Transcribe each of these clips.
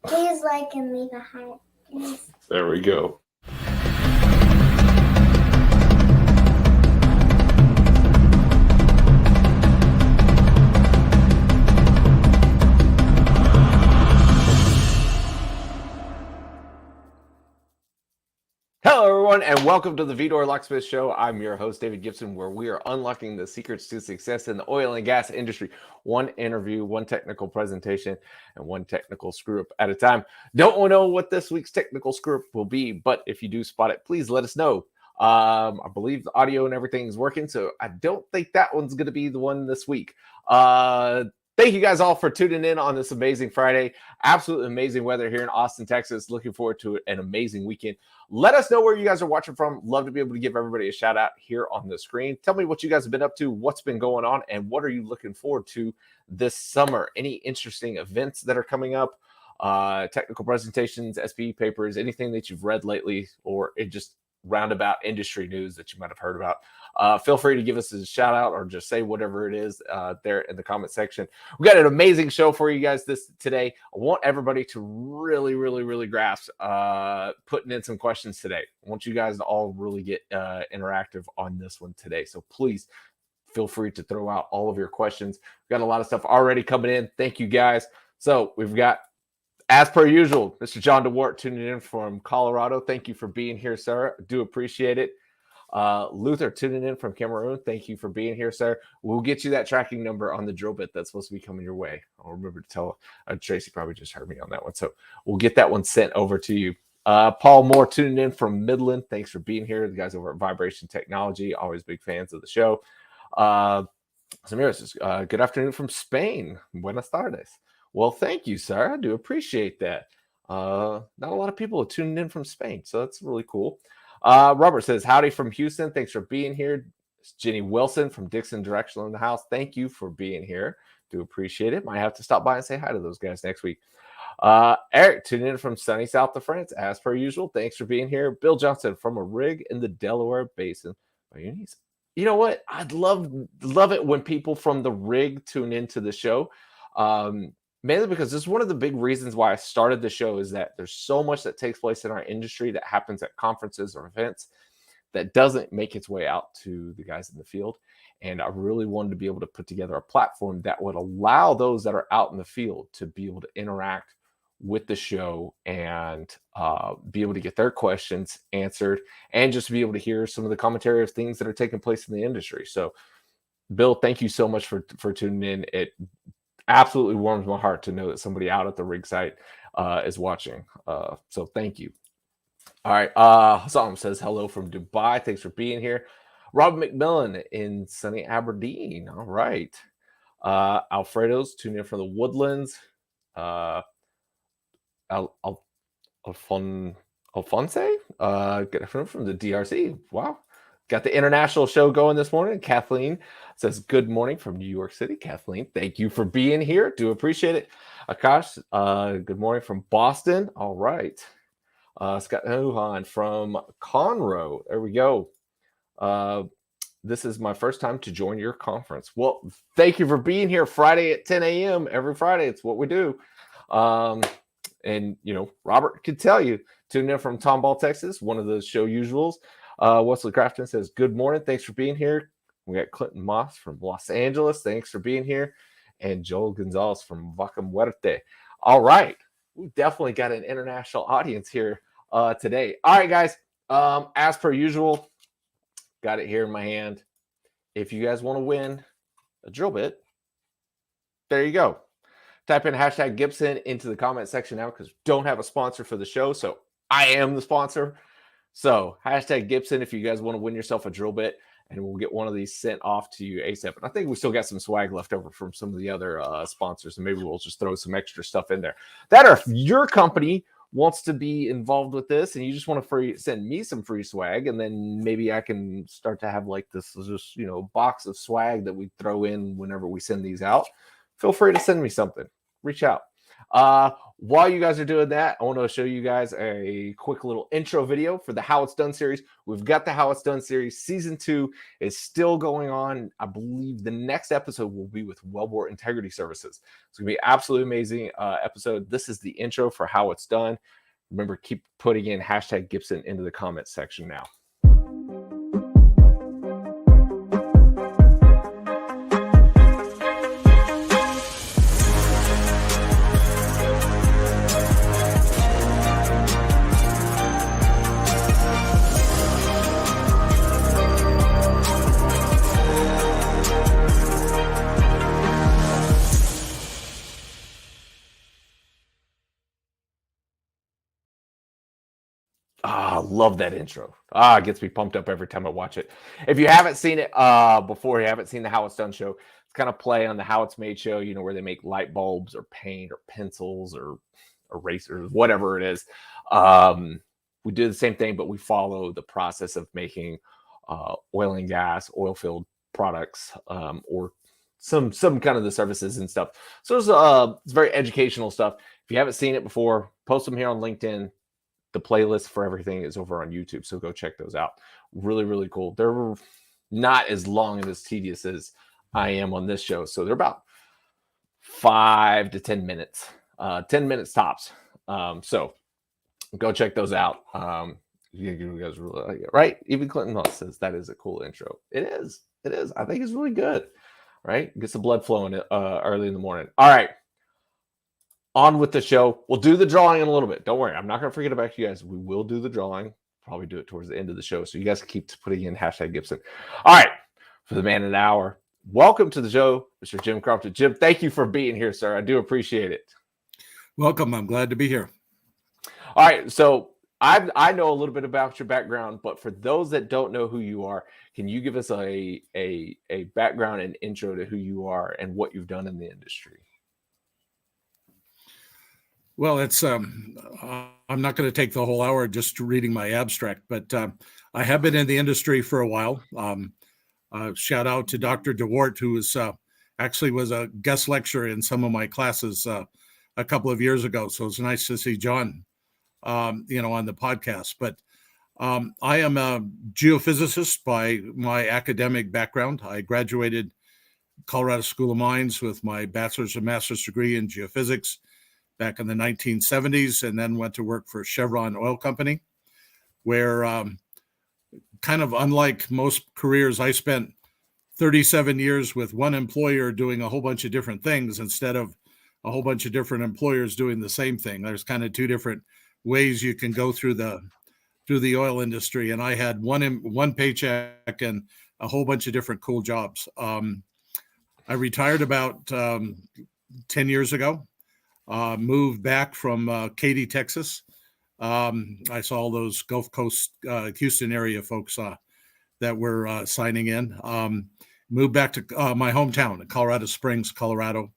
Please like and leave a heart. Please. There we go. Hello, everyone, and welcome to the Vidor Locksmith Show. I'm your host, David Gibson, where we are unlocking the secrets to success in the oil and gas industry. One interview, one technical presentation, and one technical screw-up at a time. Don't know what this week's technical screw-up will be, but if you do spot it, please let us know. I believe the audio and everything is working, so I don't think that one's going to be the one this week. Thank you guys all for tuning in on this amazing Friday. Absolutely amazing weather here in Austin, Texas. Looking forward to an amazing weekend. Let us know where you guys are watching from. Love to be able to give everybody a shout out here on the screen. Tell me what you guys have been up to, what's been going on, and what are you looking forward to this summer? Any interesting events that are coming up, technical presentations, SPE papers, anything that you've read lately, or it just roundabout industry news that you might have heard about. Feel free to give us a shout out or just say whatever it is there in the comment section. We got an amazing show for you guys today. I want everybody to really grasp putting in some questions today. I want you guys to all really get interactive on this one today. So please feel free to throw out all of your questions. We've got a lot of stuff already coming in. Thank you guys. So we've got, as per usual, Mr. John DeWart tuning in from Colorado. Thank you for being here, sir. I do appreciate it. Luther tuning in from Cameroon. Thank you for being here, sir. We'll get you that tracking number on the drill bit that's supposed to be coming your way. I'll remember to tell Tracy probably just heard me on that one. So we'll get that one sent over to you. Paul Moore tuning in from Midland. Thanks for being here. The guys over at Vibration Technology, always big fans of the show. Samira says, good afternoon from Spain. Buenas tardes. Well, thank you, sir. I do appreciate that. Not a lot of people are tuning in from Spain, so that's really cool. Robert says, howdy from Houston. Thanks for being here. Jenny Wilson from Dixon Directional in the house. Thank you for being here. Do appreciate it. Might have to stop by and say hi to those guys next week. Eric tuning in from sunny south of France, as per usual. Thanks for being here. Bill Johnson from a rig in the Delaware Basin. You know what? I'd love it when people from the rig tune into the show. Mainly because this is one of the big reasons why I started the show, is that there's so much that takes place in our industry that happens at conferences or events that doesn't make its way out to the guys in the field. And I really wanted to be able to put together a platform that would allow those that are out in the field to be able to interact with the show and be able to get their questions answered and just be able to hear some of the commentary of things that are taking place in the industry. So, Bill, thank you so much for tuning in. It absolutely warms my heart to know that somebody out at the rig site is watching. So thank you. All right. Hassan says hello from Dubai. Thanks for being here. Rob McMillan in sunny Aberdeen. All right. Alfredo's tuning in from the Woodlands. Alphonse, good afternoon from the DRC. Wow. Got the international show going this morning. Kathleen says, good morning from New York City. Kathleen, thank you for being here. Do appreciate it. Akash, good morning from Boston. All right. Scott Huhan from Conroe. There we go. This is my first time to join your conference. Well, thank you for being here Friday at 10 a.m. Every Friday. It's what we do. And, you know, Robert could tell you, tuning in from Tomball, Texas, one of the show usuals. Wesley Crafton says, good morning. Thanks for being here. We got Clinton Moss from Los Angeles. Thanks for being here. And Joel Gonzalez from Vaca Muerte. All right. We definitely got an international audience here today. All right, guys. As per usual, got it here in my hand. If you guys want to win a drill bit, there you go. Type in hashtag Gibson into the comment section now, because we don't have a sponsor for the show. So I am the sponsor. So hashtag Gibson if you guys want to win yourself a drill bit, and we'll get one of these sent off to you ASAP. And I think we still got some swag left over from some of the other sponsors, and maybe we'll just throw some extra stuff in there. That, or if your company wants to be involved with this and you just want to send me some free swag, and then maybe I can start to have like this just, you know, box of swag that we throw in whenever we send these out, feel free to send me something. Reach out. While you guys are doing that, I want to show you guys a quick little intro video for the How It's Done series. We've got the How It's Done series. Season 2 is still going on. I believe the next episode will be with Wellbore Integrity Services. It's going to be an absolutely amazing episode. This is the intro for How It's Done. Remember, keep putting in hashtag Gibson into the comments section now. Love that intro. It gets me pumped up every time I watch it. If you haven't seen it before, you haven't seen the How It's Done show, it's kind of play on the How It's Made show, you know, where they make light bulbs or paint or pencils or erasers, whatever it is. We do the same thing, but we follow the process of making oil and gas, oil-filled products, or some kind of the services and stuff. So it's very educational stuff. If you haven't seen it before, post them here on LinkedIn. The playlist for everything is over on YouTube, so go check those out. Really, really cool. They're not as long and as tedious as I am on this show, so they're about 5 to 10 minutes, 10 minutes tops. So go check those out. You guys really like it, right? Even Clinton says that is a cool intro. It is. I think it's really good, right? Gets the blood flowing early in the morning. All right. On with the show. We'll do the drawing in a little bit. Don't worry. I'm not going to forget about you guys. We will do the drawing. Probably do it towards the end of the show. So you guys can keep putting in hashtag Gibson. All right. For the man of the hour, welcome to the show, Mr. Jim Crompton. Jim, thank you for being here, sir. I do appreciate it. Welcome. I'm glad to be here. All right. So I know a little bit about your background, but for those that don't know who you are, can you give us a background and intro to who you are and what you've done in the industry? Well, it's I'm not going to take the whole hour just reading my abstract, but I have been in the industry for a while. Shout out to Dr. DeWart, who was actually was a guest lecturer in some of my classes a couple of years ago. So it's nice to see John, on the podcast. But I am a geophysicist by my academic background. I graduated Colorado School of Mines with my bachelor's and master's degree in geophysics back in the 1970s, and then went to work for Chevron Oil Company, where kind of unlike most careers, I spent 37 years with one employer doing a whole bunch of different things instead of a whole bunch of different employers doing the same thing. There's kind of two different ways you can go through the oil industry, and I had one paycheck and a whole bunch of different cool jobs. I retired about 10 years ago. Moved back from Katy, Texas. I saw all those Gulf Coast, Houston area folks that were signing in. Moved back to my hometown, Colorado Springs, Colorado,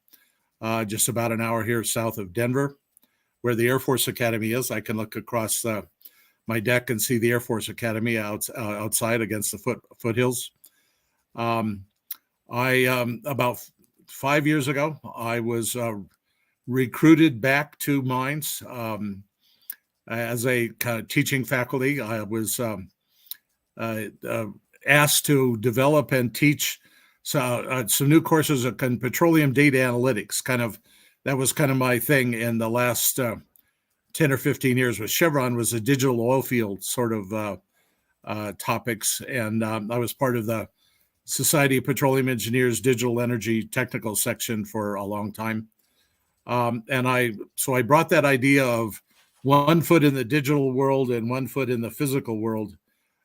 just about an hour here south of Denver, where the Air Force Academy is. I can look across my deck and see the Air Force Academy outside against the foothills. About 5 years ago, I was recruited back to mines as a kind of teaching faculty. I was asked to develop and teach some new courses in petroleum data analytics. That was kind of my thing in the last 10 or 15 years with Chevron, was the digital oil field sort of topics. And I was part of the Society of Petroleum Engineers Digital Energy Technical section for a long time. So I brought that idea of one foot in the digital world and one foot in the physical world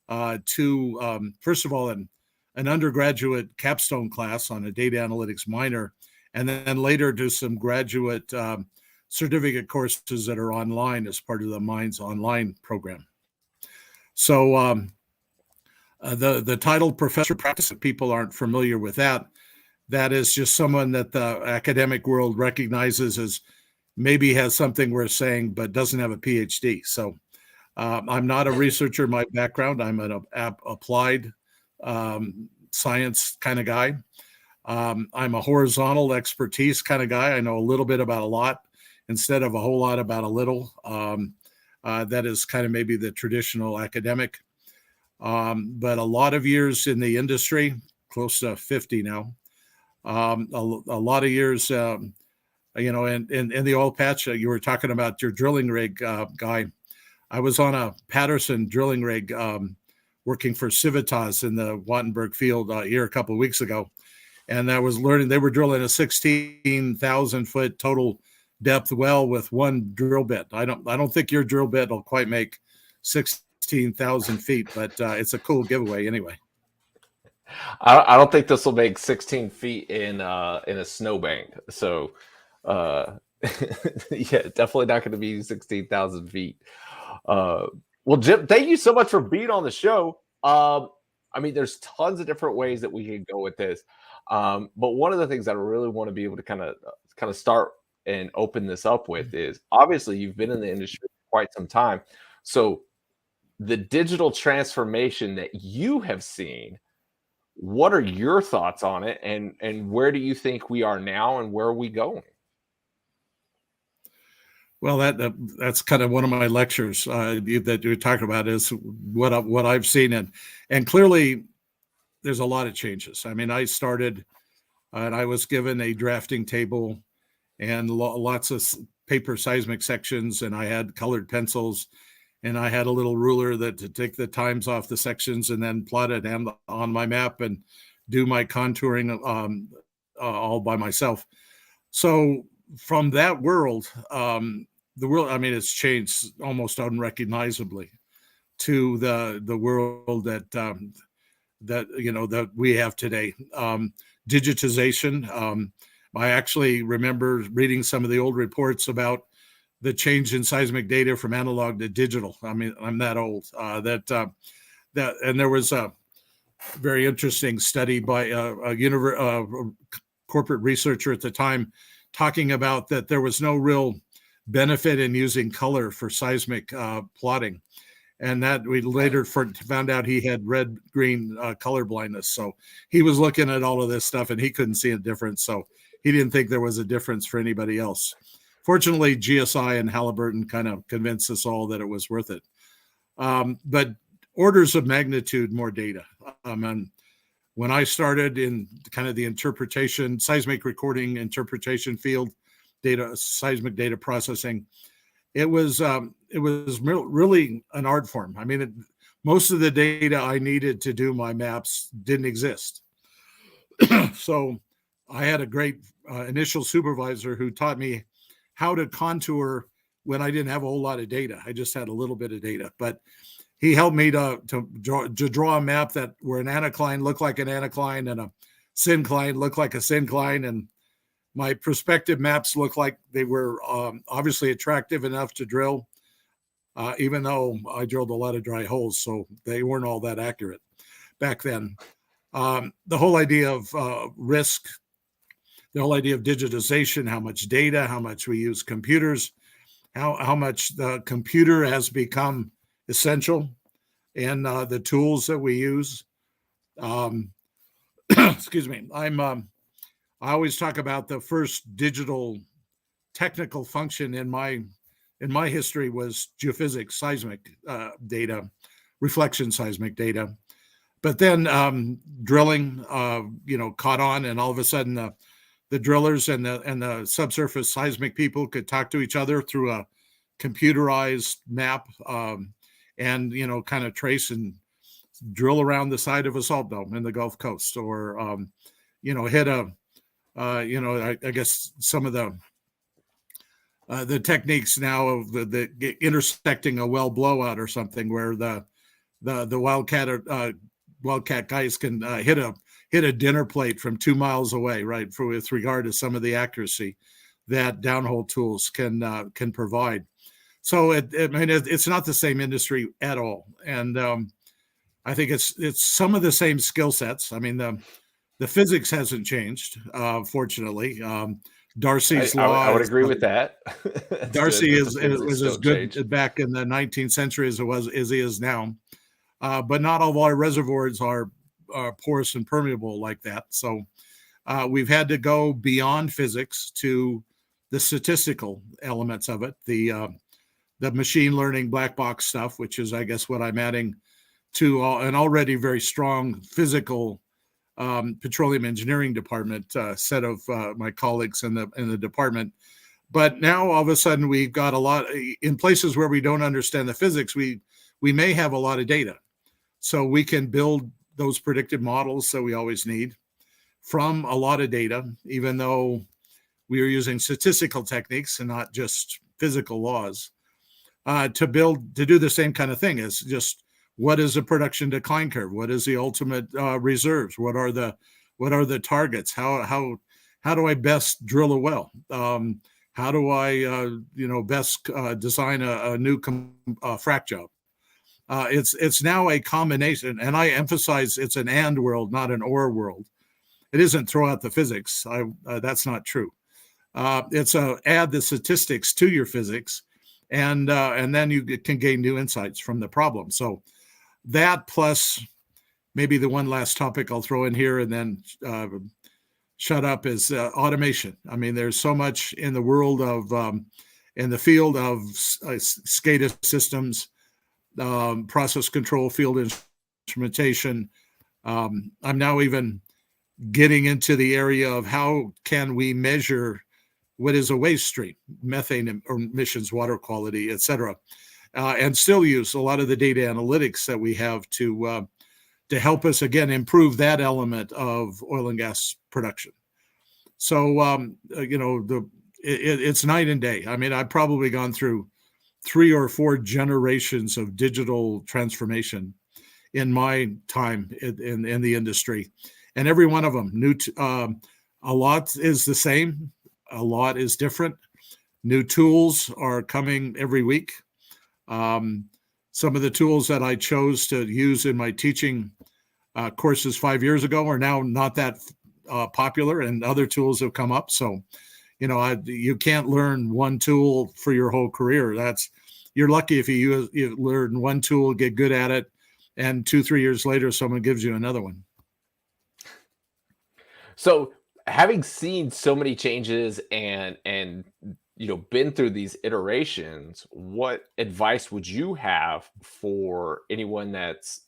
to, first of all, an undergraduate capstone class on a data analytics minor, and then later do some graduate certificate courses that are online as part of the Mines Online program. So the title professor practice, if people aren't familiar with that, that is just someone that the academic world recognizes as maybe has something worth saying, but doesn't have a PhD. So I'm not a researcher in my background. I'm an applied science kind of guy. I'm a horizontal expertise kind of guy. I know a little bit about a lot instead of a whole lot about a little. That is kind of maybe the traditional academic. But a lot of years in the industry, close to 50 now, a lot of years, in the oil patch. You were talking about your drilling rig guy. I was on a Patterson drilling rig working for Civitas in the Wattenberg field here a couple of weeks ago. And I was learning, they were drilling a 16,000 foot total depth well with one drill bit. I don't think your drill bit will quite make 16,000 feet, but it's a cool giveaway anyway. I don't think this will make 16 feet in a snowbank. So, yeah, definitely not going to be 16,000 feet. Well, Jim, thank you so much for being on the show. I mean, there's tons of different ways that we can go with this. But one of the things that I really want to be able to kind of start and open this up with is, obviously you've been in the industry for quite some time. So the digital transformation that you have seen, what are your thoughts on it, and where do you think we are now, and where are we going? Well, that's kind of one of my lectures that you're talking about, is what I've seen, and clearly there's a lot of changes. I mean, I started and I was given a drafting table and lots of paper seismic sections, and I had colored pencils, and I had a little ruler to take the times off the sections and then plot it on my map and do my contouring all by myself. So from that world, the world, I mean, it's changed almost unrecognizably to the world that we have today. Digitization. I actually remember reading some of the old reports about the change in seismic data from analog to digital. I mean, I'm that old. And there was a very interesting study by a corporate researcher at the time talking about that there was no real benefit in using color for seismic plotting, and that we later found out he had red-green color blindness. So he was looking at all of this stuff and he couldn't see a difference. So he didn't think there was a difference for anybody else. Fortunately, GSI and Halliburton kind of convinced us all that it was worth it. But orders of magnitude more data. And when I started in kind of the interpretation, seismic recording interpretation field, seismic data processing, it was really an art form. I mean, most of the data I needed to do my maps didn't exist. So I had a great initial supervisor who taught me how to contour when I didn't have a whole lot of data. I just had a little bit of data, but he helped me to draw a map where an anticline looked like an anticline and a syncline looked like a syncline, and my prospective maps looked like they were obviously attractive enough to drill, even though I drilled a lot of dry holes, so they weren't all that accurate back then. The whole idea of risk, the whole idea of digitization, how much data, how much we use computers, how much the computer has become essential in the tools that we use. Excuse me. I always talk about the first digital technical function in my history was geophysics seismic data, reflection seismic data. But then drilling, caught on, and all of a sudden the drillers and the subsurface seismic people could talk to each other through a computerized map, and kind of trace and drill around the side of a salt dome in the Gulf Coast, or hit I guess some of the techniques now of the intersecting a well blowout or something, where the wildcat guys can hit a dinner plate from 2 miles away, right? With regard to some of the accuracy that downhole tools can provide. So it's not the same industry at all, and I think it's some of the same skill sets. I mean, the physics hasn't changed, fortunately. Darcy's law. I would agree with that. Darcy was as good back in the 19th century as he is now. But not all of our reservoirs are porous and permeable like that. So we've had to go beyond physics to the statistical elements of it, the machine learning black box stuff, which is, I guess, what I'm adding to an already very strong physical petroleum engineering department set of my colleagues in the department. But now all of a sudden we've got a lot in places where we don't understand the physics. We may have a lot of data, so we can build those predictive models that we always need from a lot of data, even though we are using statistical techniques and not just physical laws to do the same kind of thing as just what is the production decline curve? What is the ultimate reserves? What are the targets? How do I best drill a well? How do I best design a new frac job? It's now a combination, and I emphasize it's an and world, not an or world. It isn't throw out the physics. That's not true. It's add the statistics to your physics, and then you can gain new insights from the problem. So that plus maybe the one last topic I'll throw in here and then shut up is automation. I mean, there's so much in the world of in the field of SCADA systems, process control, field instrumentation. I'm now even getting into the area of how can we measure what is a waste stream, methane emissions, water quality, et cetera, and still use a lot of the data analytics that we have to help us, again, improve that element of oil and gas production. So, it's night and day. I mean, I've probably gone through 3 or 4 generations of digital transformation in my time in the industry. And every one of them, a lot is the same, a lot is different. New tools are coming every week. Some of the tools that I chose to use in my teaching courses 5 years ago are now not that popular, and other tools have come up. So, you can't learn one tool for your whole career. You're lucky if you learn one tool, get good at it, and 2-3 years later, someone gives you another one. So, having seen so many changes and been through these iterations, what advice would you have for anyone that's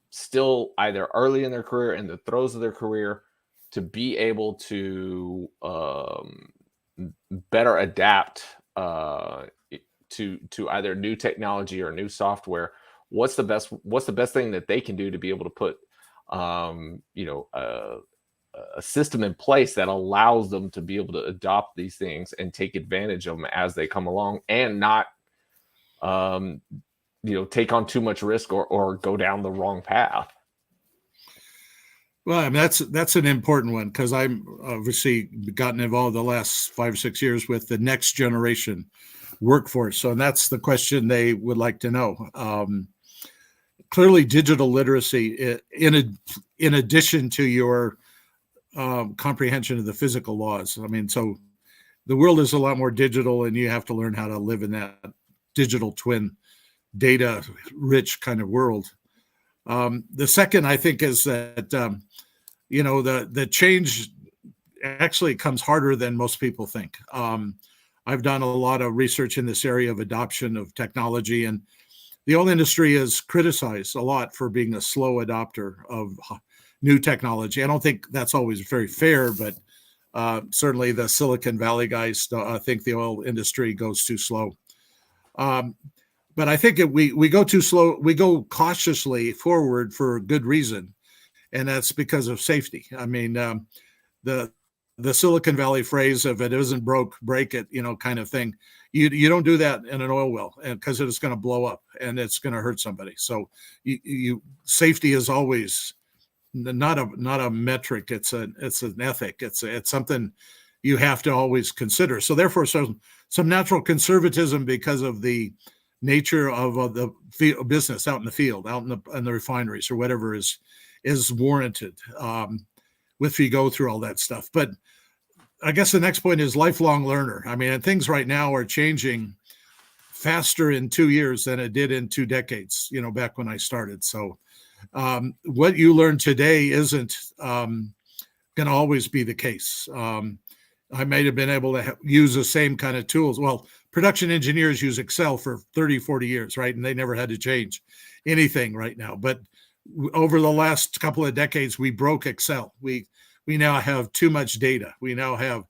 still either early in their career, in the throes of their career, to be able to better adapt to either new technology or new software? What's the best thing that they can do to be able to put a system in place that allows them to be able to adopt these things and take advantage of them as they come along, and not take on too much risk or go down the wrong path? Well, I mean, that's an important one, because I'm obviously gotten involved the last 5 or 6 years with the next generation workforce. So that's the question they would like to know. Clearly, digital literacy, in addition to your comprehension of the physical laws. I mean, so the world is a lot more digital, and you have to learn how to live in that digital twin, data-rich kind of world. The second, I think, is that the change actually comes harder than most people think. I've done a lot of research in this area of adoption of technology, and the oil industry is criticized a lot for being a slow adopter of new technology. I don't think that's always very fair, but certainly the Silicon Valley guys think the oil industry goes too slow. But I think we go too slow. We go cautiously forward for good reason, and that's because of safety. I mean, the Silicon Valley phrase, "if it isn't broke, break it," kind of thing. You don't do that in an oil well, and because it's going to blow up and it's going to hurt somebody. So safety is always not a metric. It's an ethic. It's something you have to always consider. So therefore, some natural conservatism because of the nature of the business out in the field, out in the refineries or whatever is warranted if you go through all that stuff. But I guess the next point is lifelong learner. I mean, things right now are changing faster in 2 years than it did in 2 decades, back when I started. So what you learn today isn't going to always be the case. I might have been able to use the same kind of tools. Well, production engineers use Excel for 30, 40 years, right? And they never had to change anything right now. But over the last couple of decades, we broke Excel. We now have too much data. We now have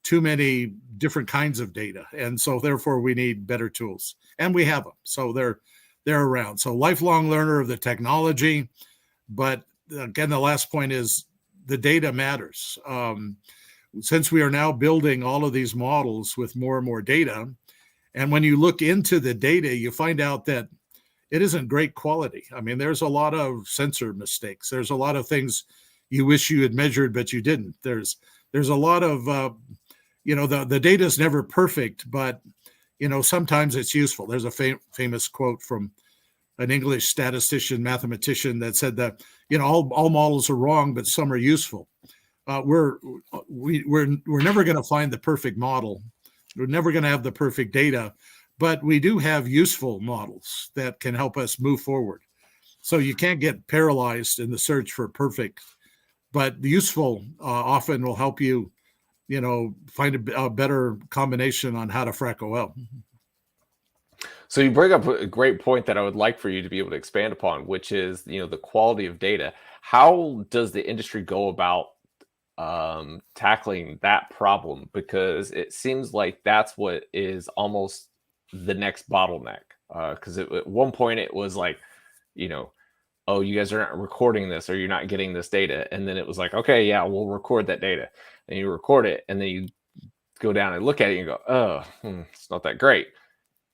too many different kinds of data. And so therefore we need better tools. And we have them. So they're around. So lifelong learner of the technology. But again, the last point is the data matters. Since we are now building all of these models with more and more data, and when you look into the data, you find out that it isn't great quality. I mean, there's a lot of sensor mistakes. There's a lot of things you wish you had measured, but you didn't. There's a lot of, the data is never perfect, but, sometimes it's useful. There's a famous quote from an English statistician, mathematician that said that, all models are wrong, but some are useful. We're never going to find the perfect model. We're never going to have the perfect data, but we do have useful models that can help us move forward. So you can't get paralyzed in the search for perfect, but the useful often will help you, find a better combination on how to frack a well. So you bring up a great point that I would like for you to be able to expand upon, which is, the quality of data. How does the industry go about tackling that problem? Because it seems like that's what is almost the next bottleneck. Because at one point it was like, oh, you guys are not recording this or you're not getting this data. And then it was like, okay, yeah, we'll record that data. And you record it and then you go down and look at it and go, oh, it's not that great.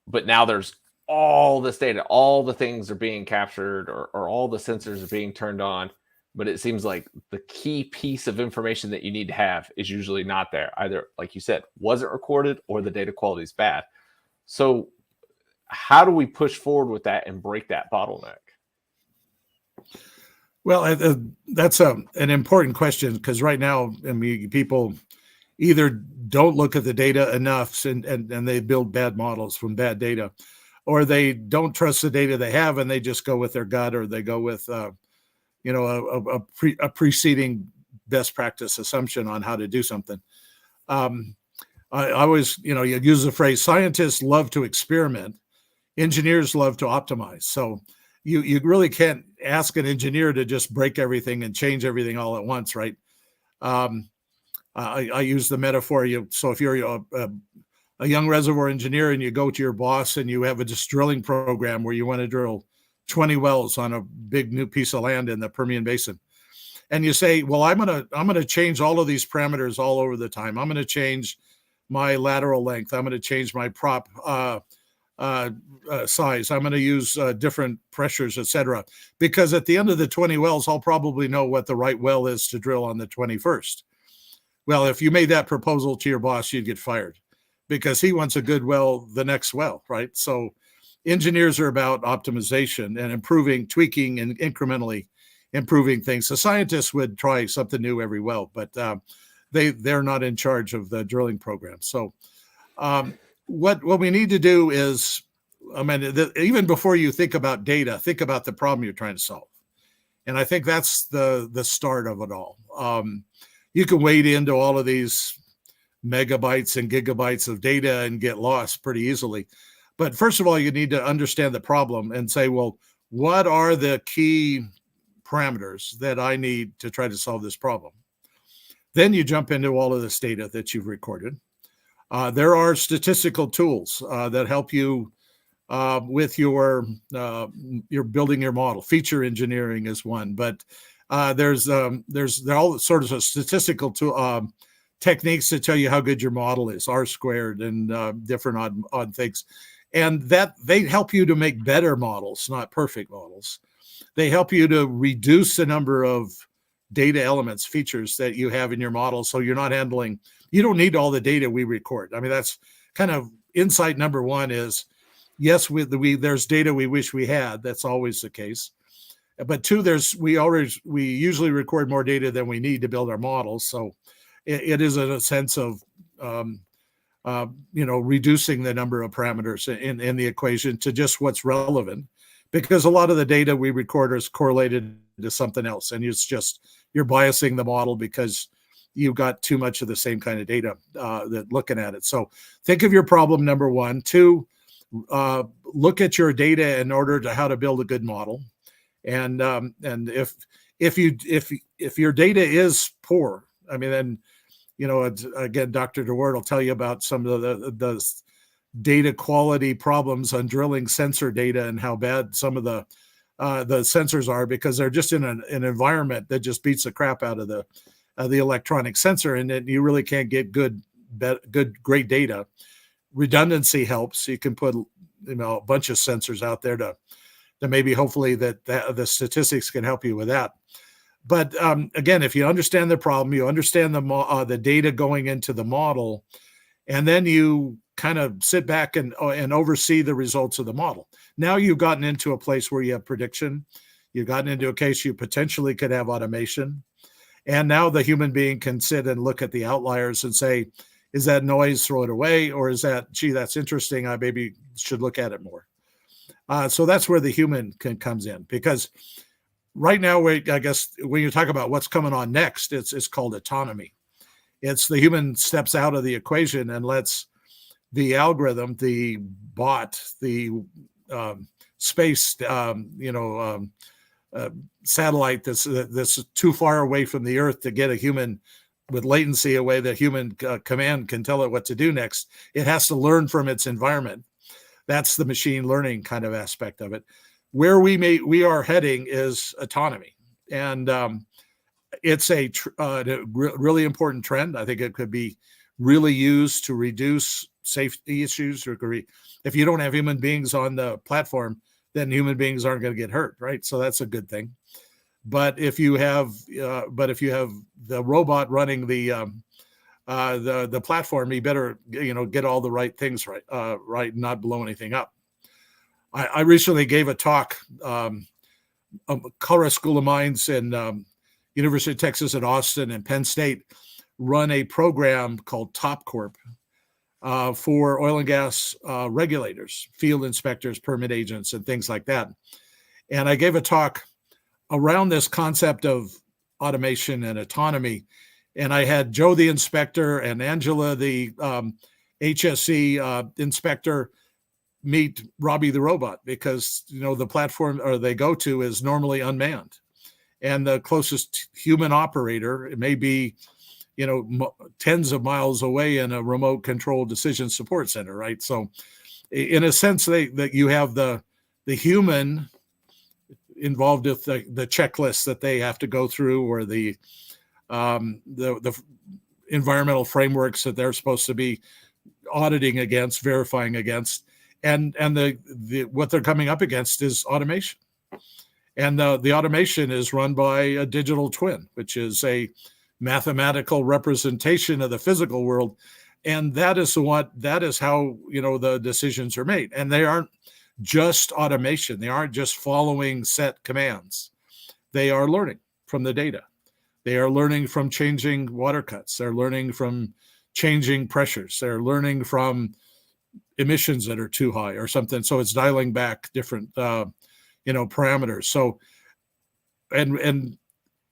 But now there's all this data, all the things are being captured or all the sensors are being turned on. But it seems like the key piece of information that you need to have is usually not there. Either, like you said, wasn't recorded or the data quality is bad. So how do we push forward with that and break that bottleneck? Well, that's an important question because right now, people either don't look at the data enough and they build bad models from bad data, or they don't trust the data they have and they just go with their gut, or they go with a preceding best practice assumption on how to do something. I always, you use the phrase, scientists love to experiment, engineers love to optimize. So you really can't ask an engineer to just break everything and change everything all at once, right? I use the metaphor. So if you're a young reservoir engineer and you go to your boss and you have a just drilling program where you want to drill 20 wells on a big new piece of land in the Permian Basin, and you say, well, I'm gonna change all of these parameters all over the time. I'm gonna change my lateral length. I'm gonna change my prop size. I'm gonna use different pressures, etc. Because at the end of the 20 wells, I'll probably know what the right well is to drill on the 21st. Well, if you made that proposal to your boss, you'd get fired because he wants a good well the next well, right? So engineers are about optimization and improving, tweaking, and incrementally improving things. The scientists would try something new every well, but they're not in charge of the drilling program. So what we need to do is, even before you think about data, think about the problem you're trying to solve. And I think that's the start of it all. You can wade into all of these megabytes and gigabytes of data and get lost pretty easily. But first of all, you need to understand the problem and say, well, what are the key parameters that I need to try to solve this problem? Then you jump into all of this data that you've recorded. There are statistical tools that help you with your building your model. Feature engineering is one, but there's all sorts of statistical techniques to tell you how good your model is, R squared and different odd things. And that they help you to make better models, not perfect models. They help you to reduce the number of data elements, features that you have in your model. So you're not handling, you don't need all the data we record. I mean, that's kind of insight number one is, yes, there's data we wish we had. That's always the case. But two, we usually record more data than we need to build our models. So it is a sense of, reducing the number of parameters in the equation to just what's relevant, because a lot of the data we record is correlated to something else. And it's just, you're biasing the model because you've got too much of the same kind of data that looking at it. So think of your problem, number one. Two, look at your data in order to how to build a good model. And if your data is poor, I mean, then, you know, again, Dr. DeWart will tell you about some of the data quality problems on drilling sensor data and how bad some of the sensors are, because they're just in an environment that just beats the crap out of the electronic sensor, and then you really can't get great data. Redundancy helps. You can put, you know, a bunch of sensors out there to maybe hopefully that the statistics can help you with that. But again, if you understand the problem, you understand the data going into the model, and then you kind of sit back and oversee the results of the model. Now you've gotten into a place where you have prediction. You've gotten into a case you potentially could have automation. And now the human being can sit and look at the outliers and say, is that noise, throw it away? Or is that, gee, that's interesting, I maybe should look at it more. So that's where the human comes in, because right now, I guess when you talk about what's coming on next, it's called autonomy. It's the human steps out of the equation and lets the algorithm, the bot, the space, satellite that's too far away from the Earth to get a human with latency away, the human command can tell it what to do next. It has to learn from its environment. That's the machine learning kind of aspect of it. Where we are heading is autonomy, and it's a really important trend. I think it could be really used to reduce safety issues. If you don't have human beings on the platform, then human beings aren't going to get hurt, right? So that's a good thing. But if you have the robot running the platform, you better get all the right things right, and not blow anything up. I recently gave a talk. Colorado School of Mines and University of Texas at Austin and Penn State run a program called Top Corp for oil and gas regulators, field inspectors, permit agents, and things like that. And I gave a talk around this concept of automation and autonomy. And I had Joe, the inspector, and Angela, the HSE inspector, meet Robbie, the robot, because, the platform they go to is normally unmanned. And the closest human operator, it may be, tens of miles away in a remote control decision support center, right? So in a sense, that you have the human involved with the checklist that they have to go through, or the environmental frameworks that they're supposed to be auditing against, verifying against, and what they're coming up against is automation. And the automation is run by a digital twin, which is a mathematical representation of the physical world. And that is how, the decisions are made. And they aren't just automation. They aren't just following set commands. They are learning from the data. They are learning from changing water cuts. They're learning from changing pressures. They're learning from emissions that are too high or something. So it's dialing back different, parameters. So, and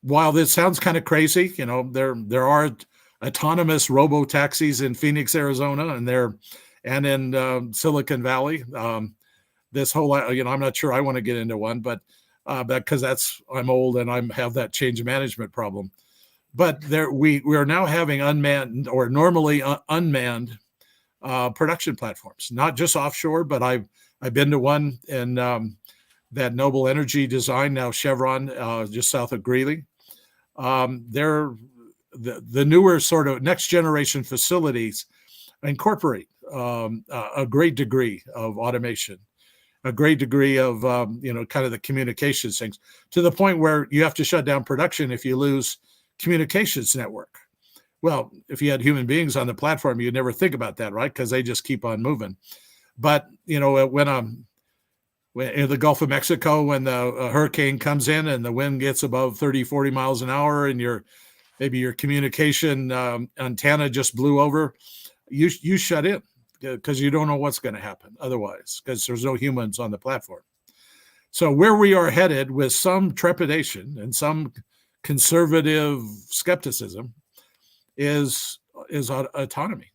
while this sounds kind of crazy, there are autonomous robo taxis in Phoenix, Arizona, and in Silicon Valley. This whole, I'm not sure I want to get into one, but because I'm old and I have that change management problem. But we are now having unmanned, or normally unmanned production platforms, not just offshore, but I've been to one in that Noble Energy Design, now Chevron, just south of Greeley. They're the newer sort of next generation facilities incorporate a great degree of automation, a great degree of kind of the communications things, to the point where you have to shut down production if you lose communications network. Well, if you had human beings on the platform, you'd never think about that, right? Because they just keep on moving. But when in the Gulf of Mexico, when the hurricane comes in and the wind gets above 30, 40 miles an hour, and maybe your communication antenna just blew over, you shut in, because you don't know what's going to happen otherwise, because there's no humans on the platform. So where we are headed, with some trepidation and some conservative skepticism, is autonomy.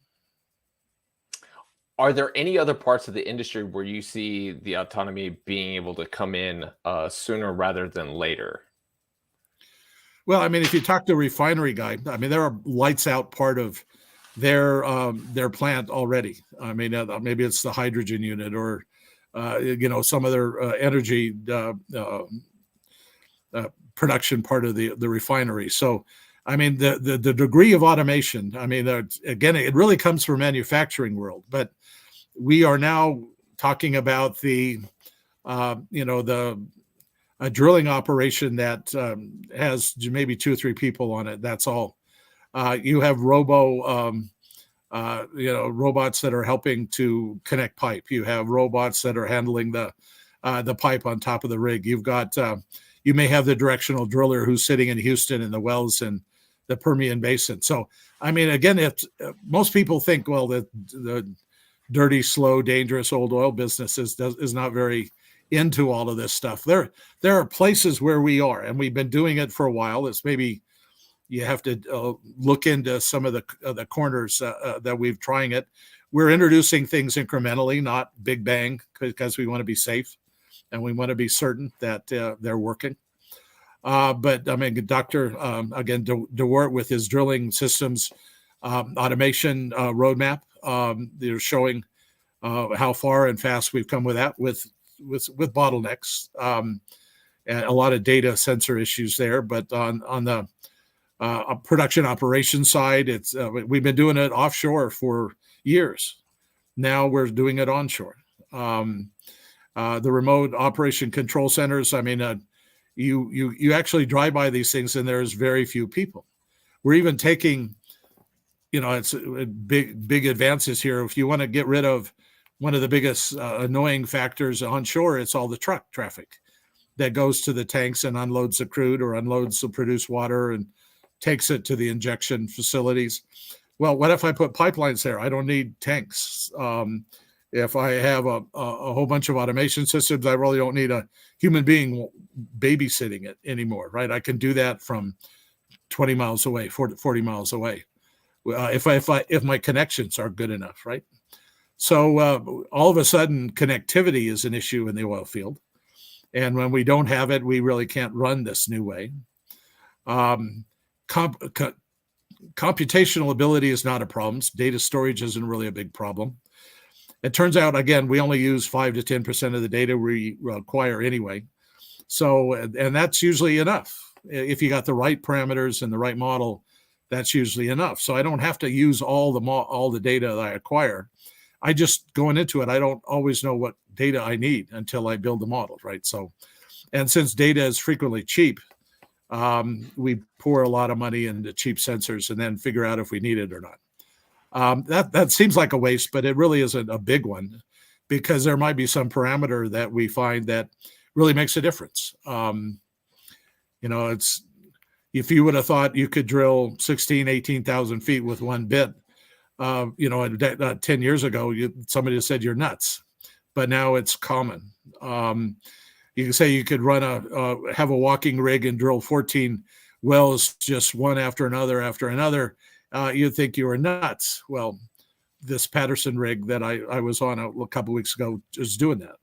Are there any other parts of the industry where you see the autonomy being able to come in sooner rather than later? Well, I mean, if you talk to a refinery guy, I mean, they're a lights out part of their plant already. I mean, maybe it's the hydrogen unit or some other energy production part of the refinery. So, I mean, the degree of automation. I mean, again, it really comes from manufacturing world, but we are now talking about the a drilling operation that has maybe 2 or 3 people on it. That's all. You have robots that are helping to connect pipe. You have robots that are handling the pipe on top of the rig. You've got you may have the directional driller who's sitting in Houston in the wells in the Permian Basin. So, I mean, again, if most people think, well, the dirty, slow, dangerous old oil business is not very into all of this stuff. There are places where we are, and we've been doing it for a while. It's maybe you have to look into some of the corners that we've trying it. We're introducing things incrementally, not big bang, because we want to be safe and we want to be certain that they're working. But I mean, Dr. Again, DeWart with his drilling systems automation roadmap, they're showing how far and fast we've come with that with bottlenecks and a lot of data sensor issues there. But on the production operations side, it's we've been doing it offshore for years. Now we're doing it onshore. The remote operation control centers. I mean, you actually drive by these things and there's very few people. We're even taking, it's big advances here. If you want to get rid of one of the biggest annoying factors onshore, it's all the truck traffic that goes to the tanks and unloads the crude or unloads the produced water and takes it to the injection facilities. Well, what if I put pipelines there? I don't need tanks. If I have a whole bunch of automation systems, I really don't need a human being babysitting it anymore, right? I can do that from 20 miles away, 40 miles away, if my connections are good enough, right? So all of a sudden, connectivity is an issue in the oil field. And when we don't have it, we really can't run this new way. Computational ability is not a problem. Data storage isn't really a big problem. It turns out, again, we only use 5 to 10% of the data we acquire anyway. So, and that's usually enough. If you got the right parameters and the right model, that's usually enough. So I don't have to use all the data that I acquire. I just going into it, I don't always know what data I need until I build the model, right? So, and since data is frequently cheap, we pour a lot of money into cheap sensors and then figure out if we need it or not. That seems like a waste, but it really isn't a big one because there might be some parameter that we find that really makes a difference. It's if you would have thought you could drill 18,000 feet with one bit, 10 years ago, somebody said you're nuts, but now it's common. You can say you could run have a walking rig and drill 14 wells, just one after another. You'd think you were nuts. Well, this Patterson rig that I was on a couple of weeks ago is doing that.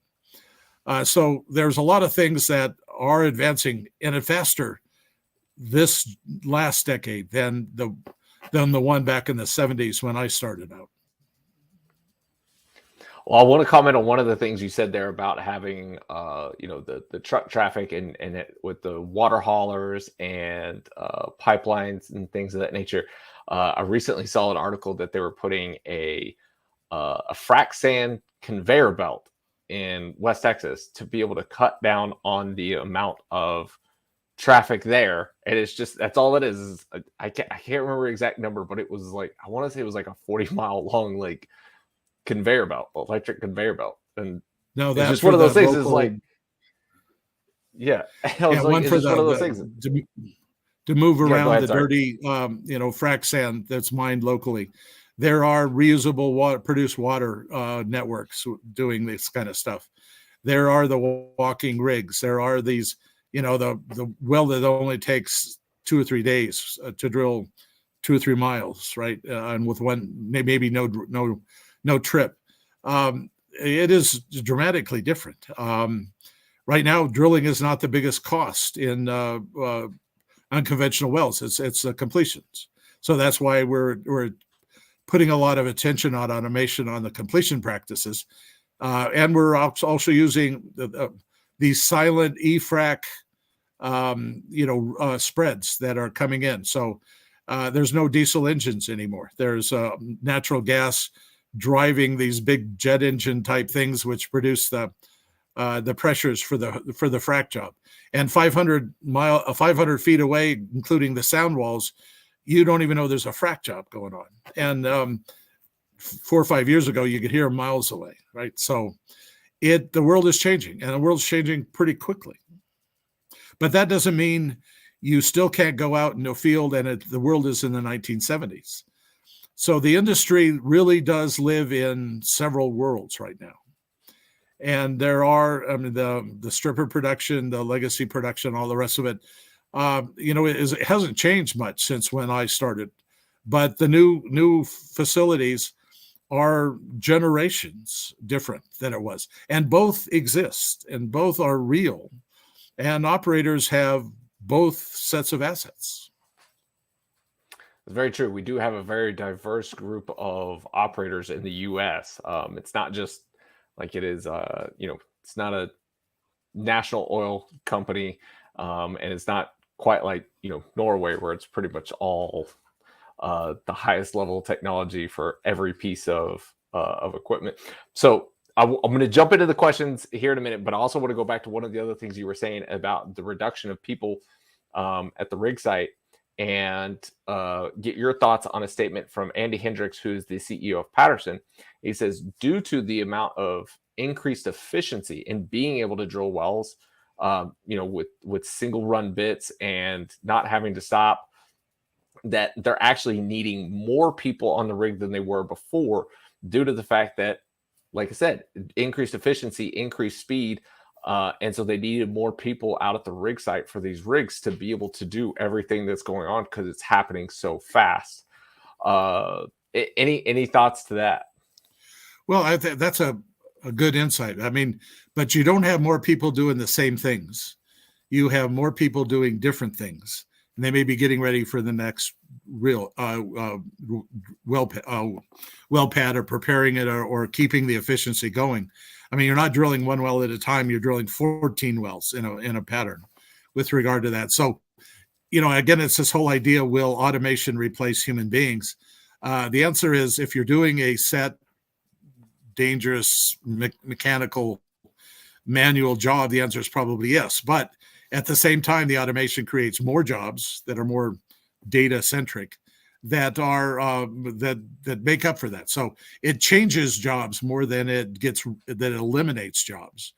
So there's a lot of things that are advancing and faster this last decade than the one back in the 70s when I started out. Well, I want to comment on one of the things you said there about having, the truck traffic and it with the water haulers and pipelines and things of that nature. I recently saw an article that they were putting a frac sand conveyor belt in West Texas to be able to cut down on the amount of traffic there. And it's just, that's all it is. I can't remember the exact number, but it was like, I want to say it was like a 40-mile long, like, conveyor belt, electric conveyor belt. And no, that's just one of those things is like, yeah. One for one of those things to move around ahead, the dirty, frac sand that's mined locally. There are reusable produced water networks doing this kind of stuff. There are the walking rigs. There are these, the well that only takes 2 or 3 days to drill 2 or 3 miles, right? And with maybe no trip. It is dramatically different. Right now, drilling is not the biggest cost in unconventional wells. It's the completions. So that's why we're putting a lot of attention on automation on the completion practices, and we're also using these silent e-frac, spreads that are coming in. So there's no diesel engines anymore. There's natural gas driving these big jet engine type things, which produce the pressures for the frac job. And 500 feet away, including the sound walls, you don't even know there's a frac job going on. And 4 or 5 years ago, you could hear them miles away, right? So the world is changing, and the world's changing pretty quickly. But that doesn't mean you still can't go out in the field and the world is in the 1970s. So the industry really does live in several worlds right now. And there are, the stripper production, the legacy production, all the rest of it, it hasn't changed much since when I started. But the new facilities are generations different than it was. And both exist and both are real. And operators have both sets of assets. It's very true. We do have a very diverse group of operators in the U.S. It's not just like it is, it's not a national oil company, and it's not quite like, Norway, where it's pretty much all the highest level technology for every piece of equipment. So I'm going to jump into the questions here in a minute, but I also want to go back to one of the other things you were saying about the reduction of people at the rig site, and get your thoughts on a statement from Andy Hendricks, who's the CEO of Patterson. He says, due to the amount of increased efficiency in being able to drill wells, with single run bits and not having to stop, that they're actually needing more people on the rig than they were before, due to the fact that, like I said, increased efficiency, increased speed. And so they needed more people out at the rig site for these rigs to be able to do everything that's going on because it's happening so fast. Any thoughts to that? Well, that's a good insight. But you don't have more people doing the same things. You have more people doing different things. And they may be getting ready for the next real well pad, or preparing it, or keeping the efficiency going. You're not drilling one well at a time. You're drilling 14 wells in a pattern with regard to that. So, again, it's this whole idea, will automation replace human beings? The answer is, if you're doing a set, dangerous, mechanical, manual job, the answer is probably yes. But at the same time, the automation creates more jobs that are more data centric, that are that make up for that. So it changes jobs more than it eliminates jobs.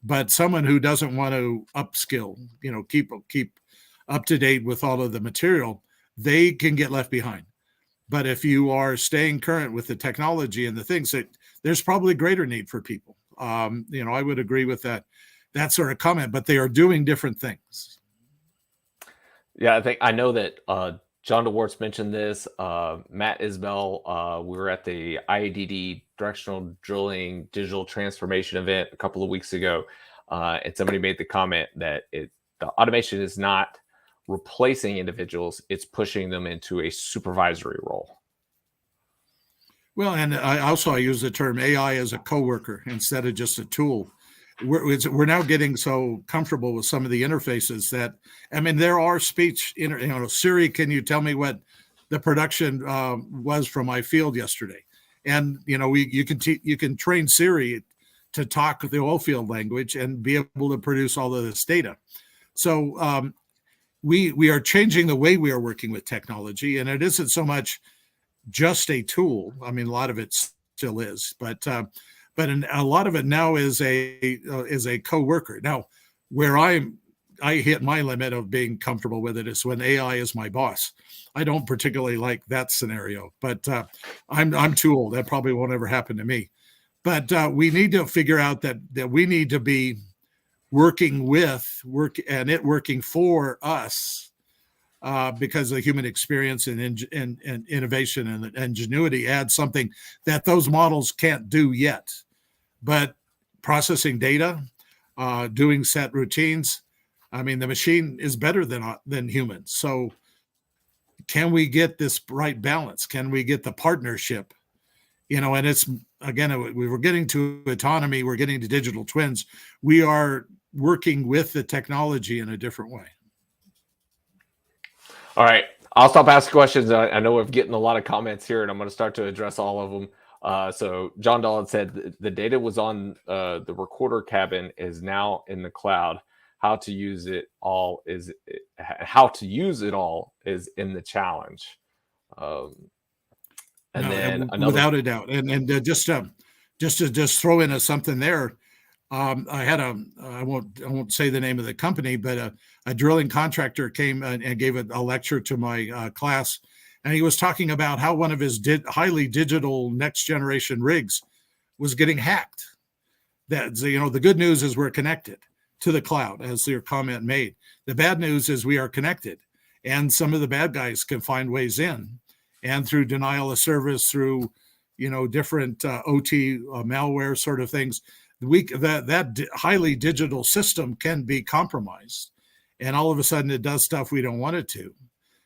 But someone who doesn't want to upskill, keep up to date with all of the material, they can get left behind. But if you are staying current with the technology and the things, that there's probably greater need for people. I would agree with that sort of comment, but they are doing different things. Yeah, I know that John DeWart's mentioned this. Matt Isbell, we were at the IADD Directional Drilling Digital Transformation event a couple of weeks ago, and somebody made the comment that the automation is not replacing individuals, it's pushing them into a supervisory role. Well, and I use the term AI as a coworker instead of just a tool. We're now getting so comfortable with some of the interfaces that, there are speech, Siri, can you tell me what the production was from my field yesterday? And, you can train Siri to talk the oil field language and be able to produce all of this data. So we are changing the way we are working with technology, and it isn't so much just a tool. A lot of it still is, but a lot of it now is a co-worker. Now, where I hit my limit of being comfortable with it is when AI is my boss. I don't particularly like that scenario, but I'm too old. That probably won't ever happen to me. But we need to figure out that we need to be working for us because the human experience and innovation and ingenuity adds something that those models can't do yet. But processing data, doing set routines, I mean, the machine is better than humans. So can we get this right balance? Can we get the partnership? And it's, again, we were getting to autonomy, we're getting to digital twins. We are working with the technology in a different way. All right, I'll stop asking questions. I know we're getting a lot of comments here, and I'm going to start to address all of them. So John Dolan said the data was on the recorder cabin, is now in the cloud. How to use it all is in the challenge. And then without a doubt, and just to throw in something there, I had I won't say the name of the company, but a drilling contractor came and gave a lecture to my class, and he was talking about how one of his highly digital next generation rigs was getting hacked. That the good news is we're connected to the cloud, as your comment made. The bad news is we are connected, and some of the bad guys can find ways in, and through denial of service, through different OT malware sort of things. That highly digital system can be compromised, and all of a sudden it does stuff we don't want it to.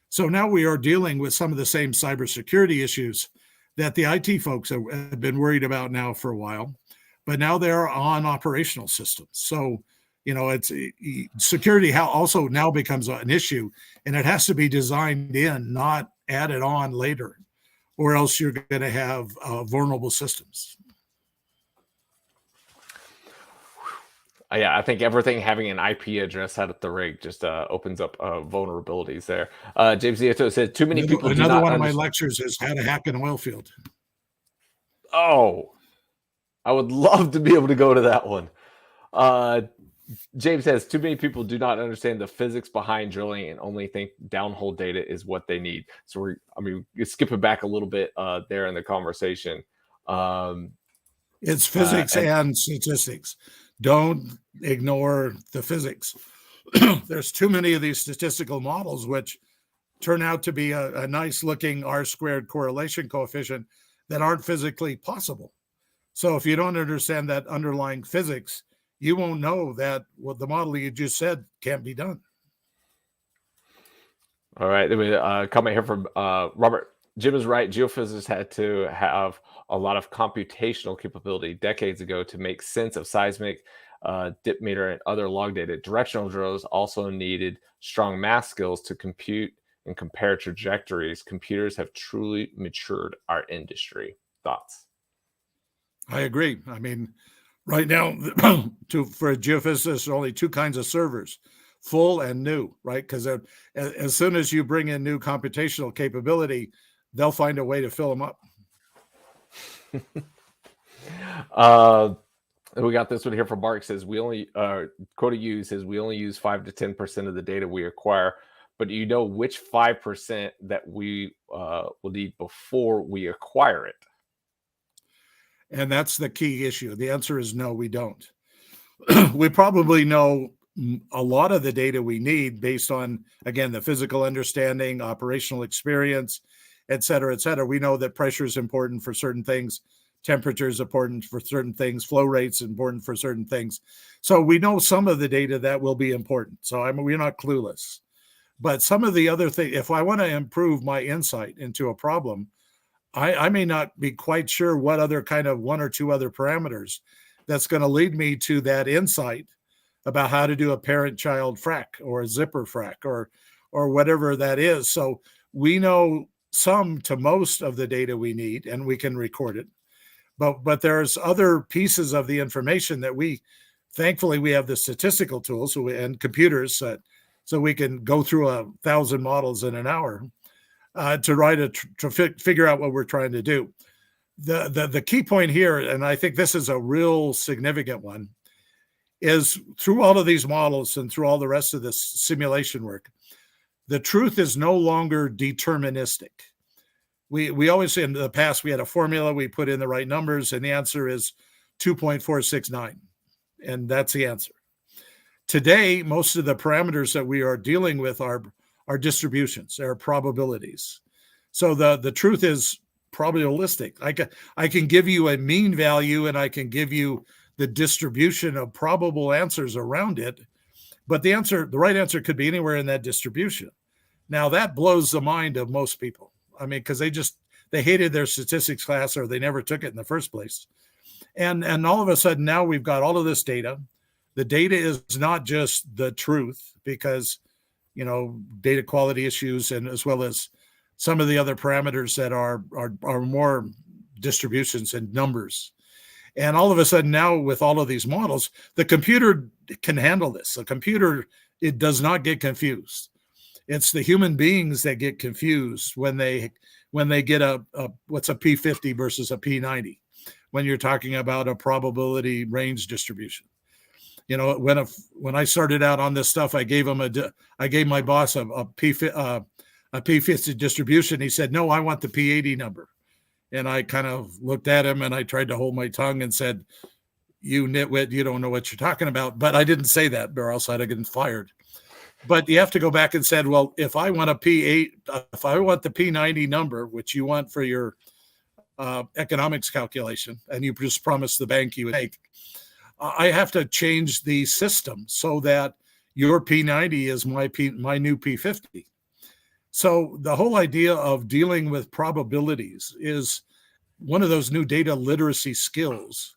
So now we are dealing with some of the same cybersecurity issues that the IT folks have been worried about now for a while, but now they're on operational systems. So it's security also now becomes an issue, and it has to be designed in, not added on later, or else you're going to have vulnerable systems. Yeah, I think everything having an IP address out at the rig just opens up vulnerabilities there. James Zieto said too many people. Another one of my lectures is how to hack an oil field. Oh, I would love to be able to go to that one. James says too many people do not understand the physics behind drilling and only think downhole data is what they need. So you're skipping back a little bit there in the conversation. It's physics and statistics. Don't ignore the physics. There's too many of these statistical models which turn out to be a nice looking R-squared correlation coefficient that aren't physically possible. So if you don't understand that underlying physics, you won't know that what the model you just said can't be done. All right. There was a comment here from Robert. Jim is right. Geophysicists had to have a lot of computational capability decades ago to make sense of seismic, dip meter, and other log data. Directional drills also needed strong math skills to compute and compare trajectories. Computers have truly matured our industry. Thoughts? I agree. I mean, right now, for a geophysicist, there are only two kinds of servers, full and new, right? Because as soon as you bring in new computational capability, they'll find a way to fill them up. We got this one here from Mark. Says we only quote use says we only use 5 to 10% of the data we acquire, but you know which 5% that we will need before we acquire it. And that's the key issue. The answer is no, we don't. We probably know a lot of the data we need based on, again, the physical understanding, operational experience, et cetera, et cetera. We know that pressure is important for certain things. Temperature is important for certain things. Flow rates important for certain things. So we know some of the data that will be important. So we're not clueless. But some of the other things, if I want to improve my insight into a problem, I may not be quite sure what other kind of one or two other parameters that's going to lead me to that insight about how to do a parent-child frac or a zipper frac or whatever that is. So we know some to most of the data we need, and we can record it. But there's other pieces of the information that thankfully we have the statistical tools and computers so we can go through 1,000 models in an hour to figure out what we're trying to do. The key point here, and I think this is a real significant one, is through all of these models and through all the rest of this simulation work, the truth is no longer deterministic. We always say in the past, we had a formula, we put in the right numbers, and the answer is 2.469. And that's the answer. Today, most of the parameters that we are dealing with are are distributions, they're probabilities. So the truth is probabilistic. I can give you a mean value and I can give you the distribution of probable answers around it, but the right answer could be anywhere in that distribution. Now that blows the mind of most people. I mean, because they hated their statistics class or they never took it in the first place. And all of a sudden now we've got all of this data. The data is not just the truth because, data quality issues and as well as some of the other parameters that are more distributions and numbers. And all of a sudden now with all of these models, the computer can handle this. The computer, it does not get confused. It's the human beings that get confused when they get what's a P50 versus a P90, when you're talking about a probability range distribution. When I started out on this stuff, I gave my boss a P50 distribution. He said, "No, I want the P80 number." And I kind of looked at him and I tried to hold my tongue and said, "You nitwit, you don't know what you're talking about." But I didn't say that, or else I'd have gotten fired. But you have to go back and said, well, if I want if I want the P90 number, which you want for your economics calculation, and you just promised the bank you would take, I have to change the system so that your P90 is my new P50. So the whole idea of dealing with probabilities is one of those new data literacy skills